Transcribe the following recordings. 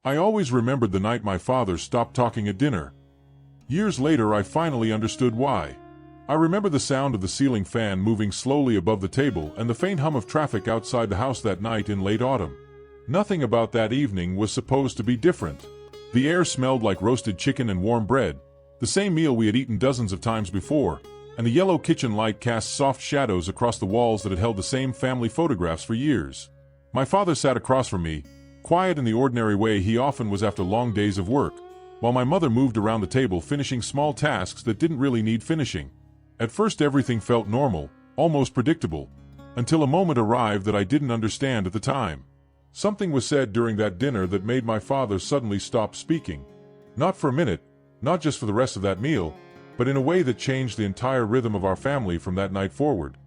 I always remembered the night my father stopped talking at dinner. Years later, I finally understood why. I remember the sound of the ceiling fan moving slowly above the table and the faint hum of traffic outside the house that night in late autumn. Nothing about that evening was supposed to be different. The air smelled like roasted chicken and warm bread, the same meal we had eaten dozens of times before, and the yellow kitchen light cast soft shadows across the walls that had held the same family photographs for years. My father sat across from me, quiet in the ordinary way he often was after long days of work, while my mother moved around the table finishing small tasks that didn't really need finishing. At first everything felt normal, almost predictable, until a moment arrived that I didn't understand at the time. Something was said during that dinner that made my father suddenly stop speaking. Not for a minute, not just for the rest of that meal, but in a way that changed the entire rhythm of our family from that night forward.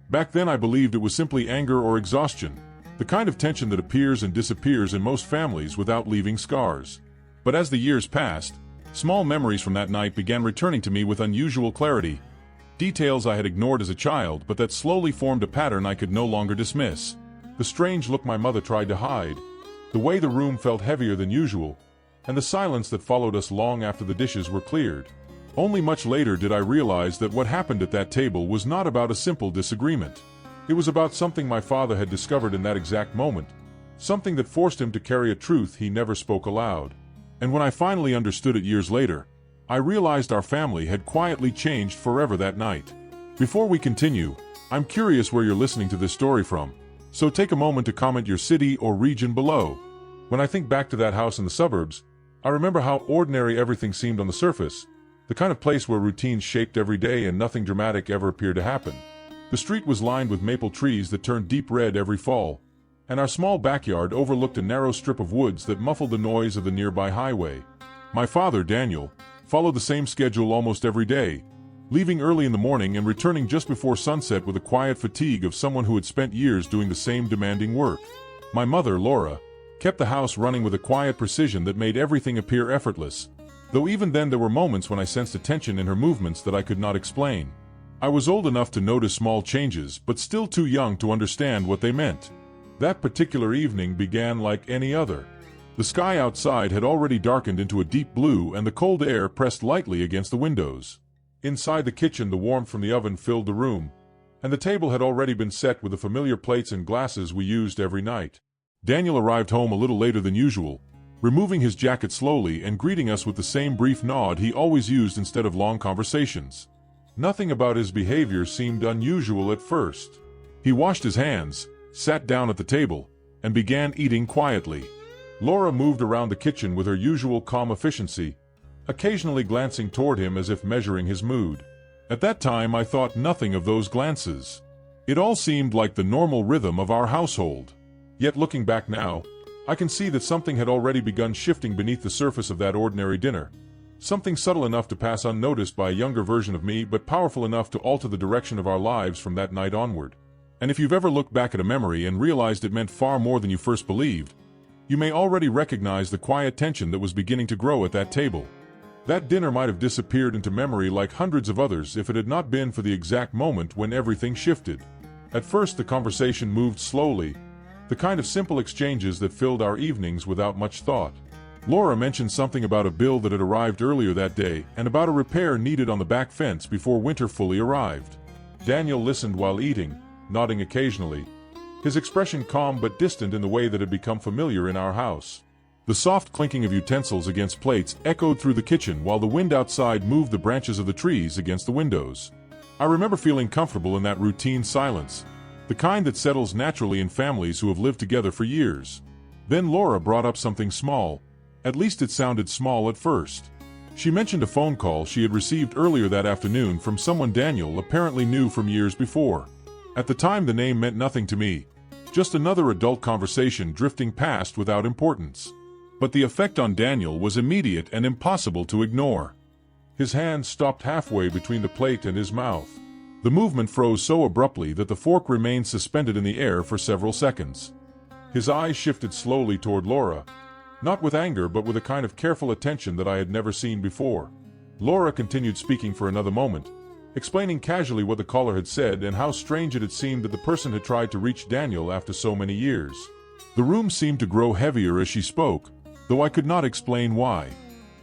Back then I believed it was simply anger or exhaustion, the kind of tension that appears and disappears in most families without leaving scars. But as the years passed, small memories from that night began returning to me with unusual clarity. Details I had ignored as a child but that slowly formed a pattern I could no longer dismiss. The strange look my mother tried to hide, the way the room felt heavier than usual, and the silence that followed us long after the dishes were cleared. Only much later did I realize that what happened at that table was not about a simple disagreement. It was about something my father had discovered in that exact moment, something that forced him to carry a truth he never spoke aloud. And when I finally understood it years later, I realized our family had quietly changed forever that night. Before we continue, I'm curious where you're listening to this story from, so take a moment to comment your city or region below. When I think back to that house in the suburbs, I remember how ordinary everything seemed on the surface, the kind of place where routines shaped every day and nothing dramatic ever appeared to happen. The street was lined with maple trees that turned deep red every fall, and our small backyard overlooked a narrow strip of woods that muffled the noise of the nearby highway. My father, Daniel, followed the same schedule almost every day, leaving early in the morning and returning just before sunset with the quiet fatigue of someone who had spent years doing the same demanding work. My mother, Laura, kept the house running with a quiet precision that made everything appear effortless, though even then there were moments when I sensed a tension in her movements that I could not explain. I was old enough to notice small changes, but still too young to understand what they meant. That particular evening began like any other. The sky outside had already darkened into a deep blue and the cold air pressed lightly against the windows. Inside the kitchen, the warmth from the oven filled the room, and the table had already been set with the familiar plates and glasses we used every night. Daniel arrived home a little later than usual, removing his jacket slowly and greeting us with the same brief nod he always used instead of long conversations. Nothing about his behavior seemed unusual at first. He washed his hands, sat down at the table, and began eating quietly. Laura moved around the kitchen with her usual calm efficiency, occasionally glancing toward him as if measuring his mood. At that time I thought nothing of those glances. It all seemed like the normal rhythm of our household. Yet looking back now, I can see that something had already begun shifting beneath the surface of that ordinary dinner. Something subtle enough to pass unnoticed by a younger version of me, but powerful enough to alter the direction of our lives from that night onward. And if you've ever looked back at a memory and realized it meant far more than you first believed, you may already recognize the quiet tension that was beginning to grow at that table. That dinner might have disappeared into memory like hundreds of others if it had not been for the exact moment when everything shifted. At first the conversation moved slowly, the kind of simple exchanges that filled our evenings without much thought. Laura mentioned something about a bill that had arrived earlier that day and about a repair needed on the back fence before winter fully arrived. Daniel listened while eating, nodding occasionally, his expression calm but distant in the way that had become familiar in our house. The soft clinking of utensils against plates echoed through the kitchen while the wind outside moved the branches of the trees against the windows. I remember feeling comfortable in that routine silence, the kind that settles naturally in families who have lived together for years. Then Laura brought up something small. At least it sounded small at first. She mentioned a phone call she had received earlier that afternoon from someone Daniel apparently knew from years before. At the time the name meant nothing to me, just another adult conversation drifting past without importance. But the effect on Daniel was immediate and impossible to ignore. His hand stopped halfway between the plate and his mouth. The movement froze so abruptly that the fork remained suspended in the air for several seconds. His eyes shifted slowly toward Laura, not with anger but with a kind of careful attention that I had never seen before. Laura continued speaking for another moment, explaining casually what the caller had said and how strange it had seemed that the person had tried to reach Daniel after so many years. The room seemed to grow heavier as she spoke, though I could not explain why.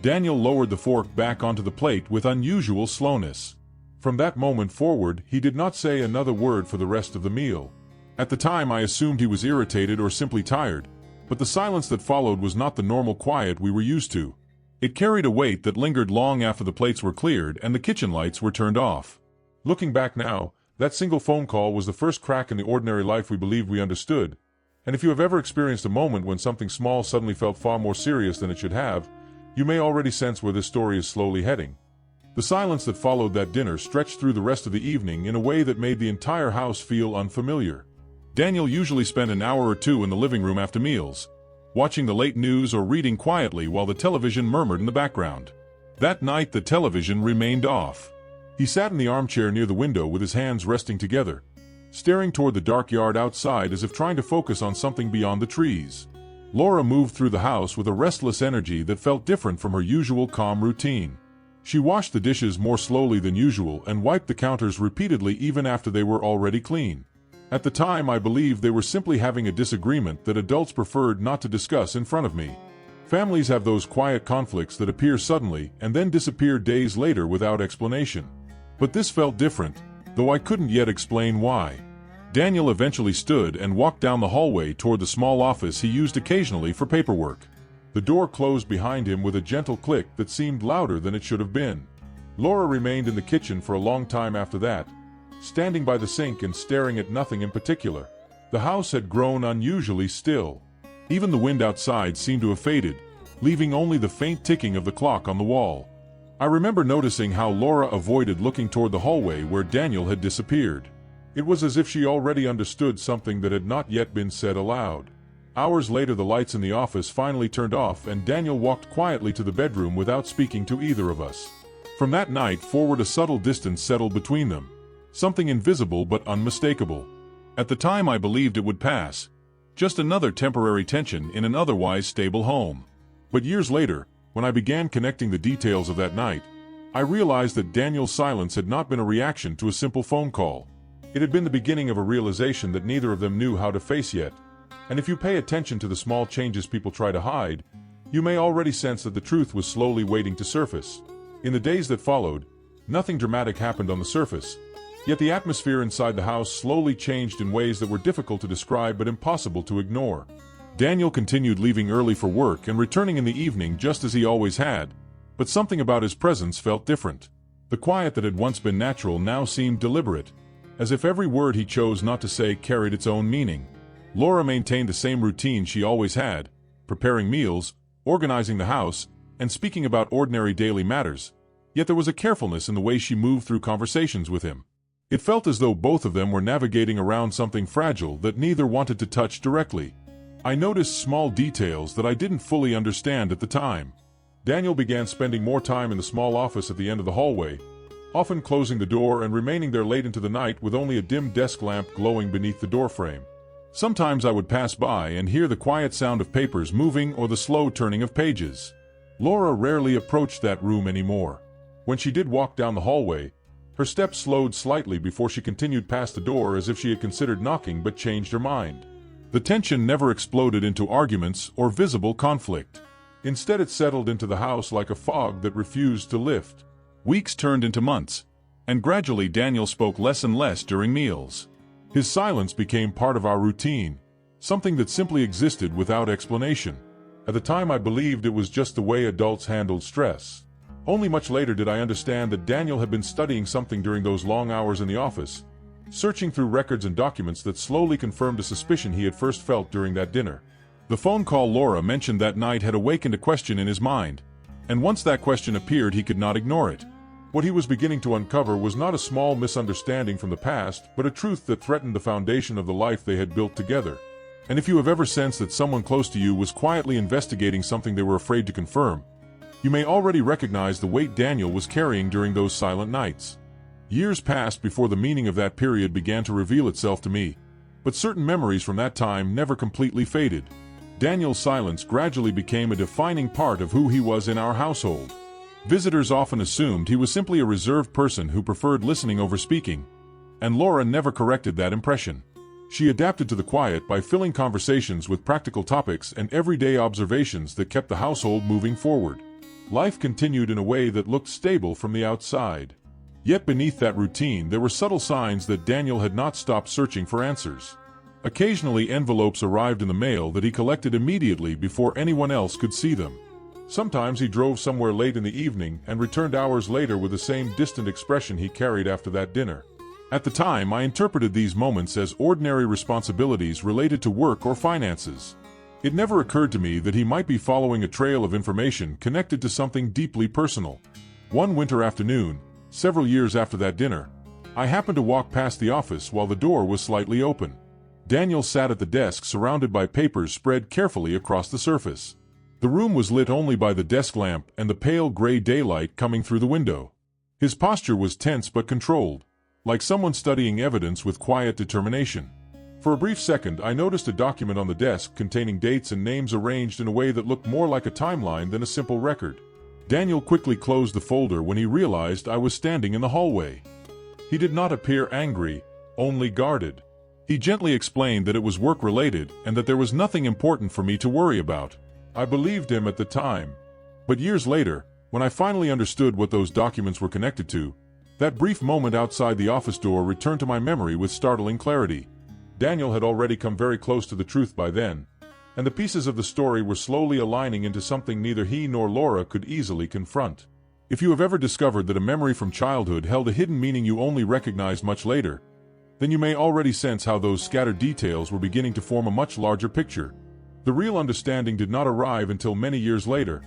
Daniel lowered the fork back onto the plate with unusual slowness. From that moment forward, he did not say another word for the rest of the meal. At the time, I assumed he was irritated or simply tired, but the silence that followed was not the normal quiet we were used to. It carried a weight that lingered long after the plates were cleared and the kitchen lights were turned off. Looking back now, that single phone call was the first crack in the ordinary life we believed we understood. And if you have ever experienced a moment when something small suddenly felt far more serious than it should have, you may already sense where this story is slowly heading. The silence that followed that dinner stretched through the rest of the evening in a way that made the entire house feel unfamiliar. Daniel usually spent an hour or two in the living room after meals, watching the late news or reading quietly while the television murmured in the background. That night the television remained off. He sat in the armchair near the window with his hands resting together, staring toward the dark yard outside as if trying to focus on something beyond the trees. Laura moved through the house with a restless energy that felt different from her usual calm routine. She washed the dishes more slowly than usual and wiped the counters repeatedly even after they were already clean. At the time, I believed they were simply having a disagreement that adults preferred not to discuss in front of me. Families have those quiet conflicts that appear suddenly and then disappear days later without explanation. But this felt different, though I couldn't yet explain why. Daniel eventually stood and walked down the hallway toward the small office he used occasionally for paperwork. The door closed behind him with a gentle click that seemed louder than it should have been. Laura remained in the kitchen for a long time after that, standing by the sink and staring at nothing in particular. The house had grown unusually still. Even the wind outside seemed to have faded, leaving only the faint ticking of the clock on the wall. I remember noticing how Laura avoided looking toward the hallway where Daniel had disappeared. It was as if she already understood something that had not yet been said aloud. Hours later, the lights in the office finally turned off and Daniel walked quietly to the bedroom without speaking to either of us. From that night forward, a subtle distance settled between them. Something invisible but unmistakable. At the time, I believed it would pass. Just another temporary tension in an otherwise stable home. But years later, when I began connecting the details of that night, I realized that Daniel's silence had not been a reaction to a simple phone call. It had been the beginning of a realization that neither of them knew how to face yet. And if you pay attention to the small changes people try to hide, you may already sense that the truth was slowly waiting to surface. In the days that followed, nothing dramatic happened on the surface. Yet the atmosphere inside the house slowly changed in ways that were difficult to describe but impossible to ignore. Daniel continued leaving early for work and returning in the evening just as he always had, but something about his presence felt different. The quiet that had once been natural now seemed deliberate, as if every word he chose not to say carried its own meaning. Laura maintained the same routine she always had, preparing meals, organizing the house, and speaking about ordinary daily matters, yet there was a carefulness in the way she moved through conversations with him. It felt as though both of them were navigating around something fragile that neither wanted to touch directly. I noticed small details that I didn't fully understand at the time. Daniel began spending more time in the small office at the end of the hallway, often closing the door and remaining there late into the night with only a dim desk lamp glowing beneath the doorframe. Sometimes I would pass by and hear the quiet sound of papers moving or the slow turning of pages. Laura rarely approached that room anymore. When she did walk down the hallway, her steps slowed slightly before she continued past the door as if she had considered knocking but changed her mind. The tension never exploded into arguments or visible conflict. Instead, it settled into the house like a fog that refused to lift. Weeks turned into months, and gradually Daniel spoke less and less during meals. His silence became part of our routine, something that simply existed without explanation. At the time, I believed it was just the way adults handled stress. Only much later did I understand that Daniel had been studying something during those long hours in the office, searching through records and documents that slowly confirmed a suspicion he had first felt during that dinner. The phone call Laura mentioned that night had awakened a question in his mind, and once that question appeared, he could not ignore it. What he was beginning to uncover was not a small misunderstanding from the past, but a truth that threatened the foundation of the life they had built together. And if you have ever sensed that someone close to you was quietly investigating something they were afraid to confirm, you may already recognize the weight Daniel was carrying during those silent nights. Years passed before the meaning of that period began to reveal itself to me, but certain memories from that time never completely faded. Daniel's silence gradually became a defining part of who he was in our household. Visitors often assumed he was simply a reserved person who preferred listening over speaking, and Laura never corrected that impression. She adapted to the quiet by filling conversations with practical topics and everyday observations that kept the household moving forward. Life continued in a way that looked stable from the outside. Yet beneath that routine there were subtle signs that Daniel had not stopped searching for answers. Occasionally envelopes arrived in the mail that he collected immediately before anyone else could see them. Sometimes he drove somewhere late in the evening and returned hours later with the same distant expression he carried after that dinner. At the time, I interpreted these moments as ordinary responsibilities related to work or finances. It never occurred to me that he might be following a trail of information connected to something deeply personal. One winter afternoon, several years after that dinner, I happened to walk past the office while the door was slightly open. Daniel sat at the desk surrounded by papers spread carefully across the surface. The room was lit only by the desk lamp and the pale gray daylight coming through the window. His posture was tense but controlled, like someone studying evidence with quiet determination. For a brief second, I noticed a document on the desk containing dates and names arranged in a way that looked more like a timeline than a simple record. Daniel quickly closed the folder when he realized I was standing in the hallway. He did not appear angry, only guarded. He gently explained that it was work-related and that there was nothing important for me to worry about. I believed him at the time. But years later, when I finally understood what those documents were connected to, that brief moment outside the office door returned to my memory with startling clarity. Daniel had already come very close to the truth by then, and the pieces of the story were slowly aligning into something neither he nor Laura could easily confront. If you have ever discovered that a memory from childhood held a hidden meaning you only recognized much later, then you may already sense how those scattered details were beginning to form a much larger picture. The real understanding did not arrive until many years later,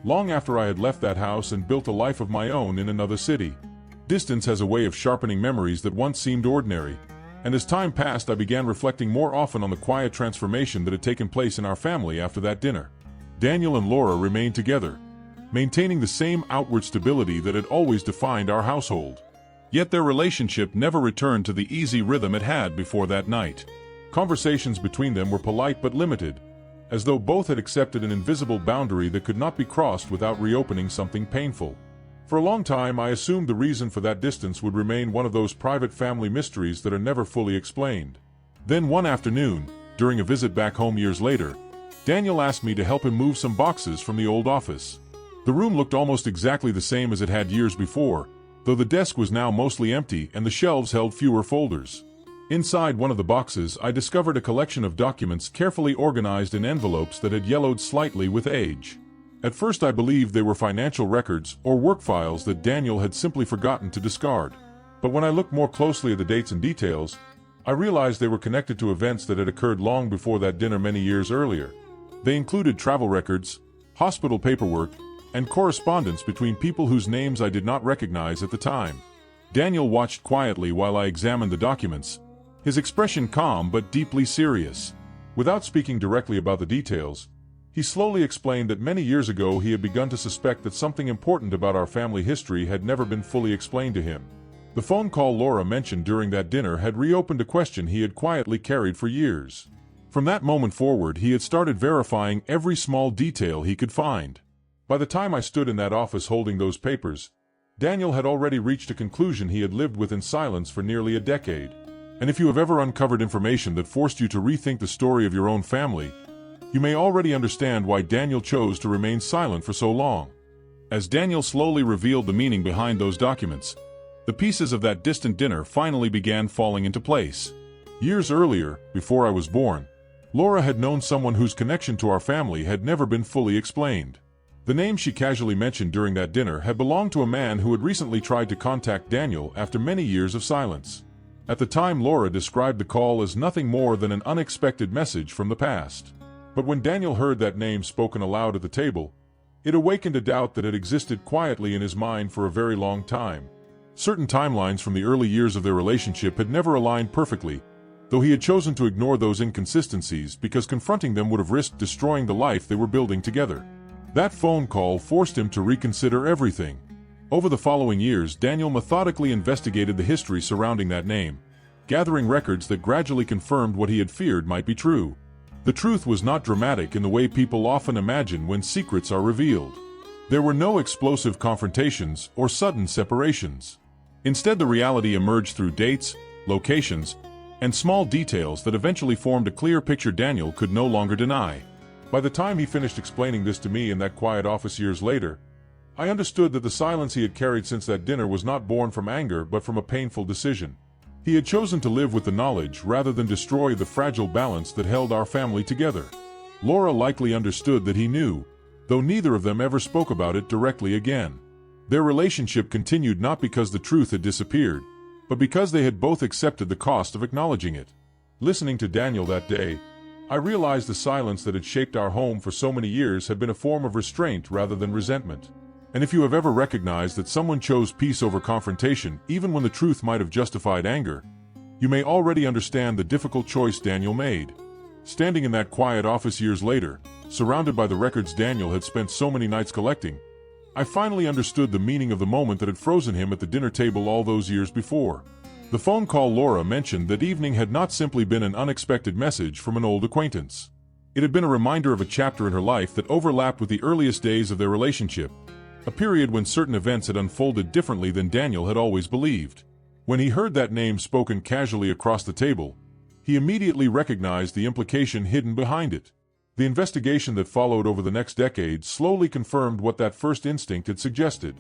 long after I had left that house and built a life of my own in another city. Distance has a way of sharpening memories that once seemed ordinary, and as time passed I began reflecting more often on the quiet transformation that had taken place in our family after that dinner. Daniel and Laura remained together, maintaining the same outward stability that had always defined our household. Yet their relationship never returned to the easy rhythm it had before that night. Conversations between them were polite but limited, as though both had accepted an invisible boundary that could not be crossed without reopening something painful. For a long time I assumed the reason for that distance would remain one of those private family mysteries that are never fully explained. Then one afternoon, during a visit back home years later, Daniel asked me to help him move some boxes from the old office. The room looked almost exactly the same as it had years before, though the desk was now mostly empty and the shelves held fewer folders. Inside one of the boxes I discovered a collection of documents carefully organized in envelopes that had yellowed slightly with age. At first I believed they were financial records or work files that Daniel had simply forgotten to discard. But when I looked more closely at the dates and details, I realized they were connected to events that had occurred long before that dinner many years earlier. They included travel records, hospital paperwork, and correspondence between people whose names I did not recognize at the time. Daniel watched quietly while I examined the documents, his expression calm but deeply serious. Without speaking directly about the details, he slowly explained that many years ago he had begun to suspect that something important about our family history had never been fully explained to him. The phone call Laura mentioned during that dinner had reopened a question he had quietly carried for years. From that moment forward, he had started verifying every small detail he could find. By the time I stood in that office holding those papers, Daniel had already reached a conclusion he had lived with in silence for nearly a decade. And if you have ever uncovered information that forced you to rethink the story of your own family, you may already understand why Daniel chose to remain silent for so long. As Daniel slowly revealed the meaning behind those documents, the pieces of that distant dinner finally began falling into place. Years earlier, before I was born, Laura had known someone whose connection to our family had never been fully explained. The name she casually mentioned during that dinner had belonged to a man who had recently tried to contact Daniel after many years of silence. At the time, Laura described the call as nothing more than an unexpected message from the past. But when Daniel heard that name spoken aloud at the table, it awakened a doubt that had existed quietly in his mind for a very long time. Certain timelines from the early years of their relationship had never aligned perfectly, though he had chosen to ignore those inconsistencies because confronting them would have risked destroying the life they were building together. That phone call forced him to reconsider everything. Over the following years, Daniel methodically investigated the history surrounding that name, gathering records that gradually confirmed what he had feared might be true. The truth was not dramatic in the way people often imagine when secrets are revealed. There were no explosive confrontations or sudden separations. Instead, the reality emerged through dates, locations, and small details that eventually formed a clear picture Daniel could no longer deny. By the time he finished explaining this to me in that quiet office years later, I understood that the silence he had carried since that dinner was not born from anger but from a painful decision. He had chosen to live with the knowledge rather than destroy the fragile balance that held our family together. Laura likely understood that he knew, though neither of them ever spoke about it directly again. Their relationship continued not because the truth had disappeared, but because they had both accepted the cost of acknowledging it. Listening to Daniel that day, I realized the silence that had shaped our home for so many years had been a form of restraint rather than resentment. And if you have ever recognized that someone chose peace over confrontation, even when the truth might have justified anger, you may already understand the difficult choice Daniel made. Standing in that quiet office years later, surrounded by the records Daniel had spent so many nights collecting, I finally understood the meaning of the moment that had frozen him at the dinner table all those years before. The phone call Laura mentioned that evening had not simply been an unexpected message from an old acquaintance. It had been a reminder of a chapter in her life that overlapped with the earliest days of their relationship, a period when certain events had unfolded differently than Daniel had always believed. When he heard that name spoken casually across the table, he immediately recognized the implication hidden behind it. The investigation that followed over the next decade slowly confirmed what that first instinct had suggested.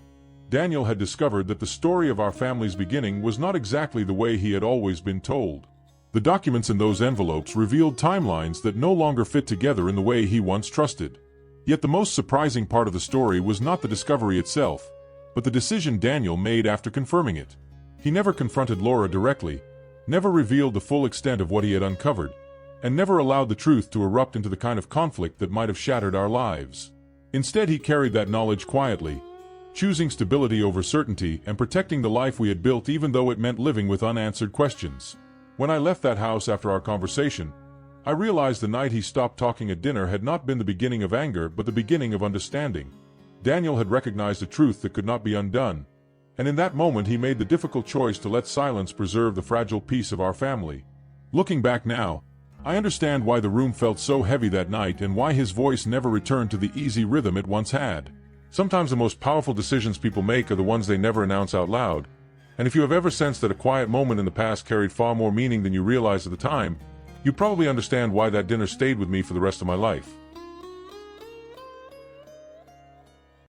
Daniel had discovered that the story of our family's beginning was not exactly the way he had always been told. The documents in those envelopes revealed timelines that no longer fit together in the way he once trusted. Yet the most surprising part of the story was not the discovery itself, but the decision Daniel made after confirming it. He never confronted Laura directly, never revealed the full extent of what he had uncovered, and never allowed the truth to erupt into the kind of conflict that might have shattered our lives. Instead, he carried that knowledge quietly, choosing stability over certainty and protecting the life we had built even though it meant living with unanswered questions. When I left that house after our conversation, I realized the night he stopped talking at dinner had not been the beginning of anger but the beginning of understanding. Daniel had recognized a truth that could not be undone, and in that moment he made the difficult choice to let silence preserve the fragile peace of our family. Looking back now, I understand why the room felt so heavy that night and why his voice never returned to the easy rhythm it once had. Sometimes the most powerful decisions people make are the ones they never announce out loud, and if you have ever sensed that a quiet moment in the past carried far more meaning than you realized at the time, you probably understand why that dinner stayed with me for the rest of my life.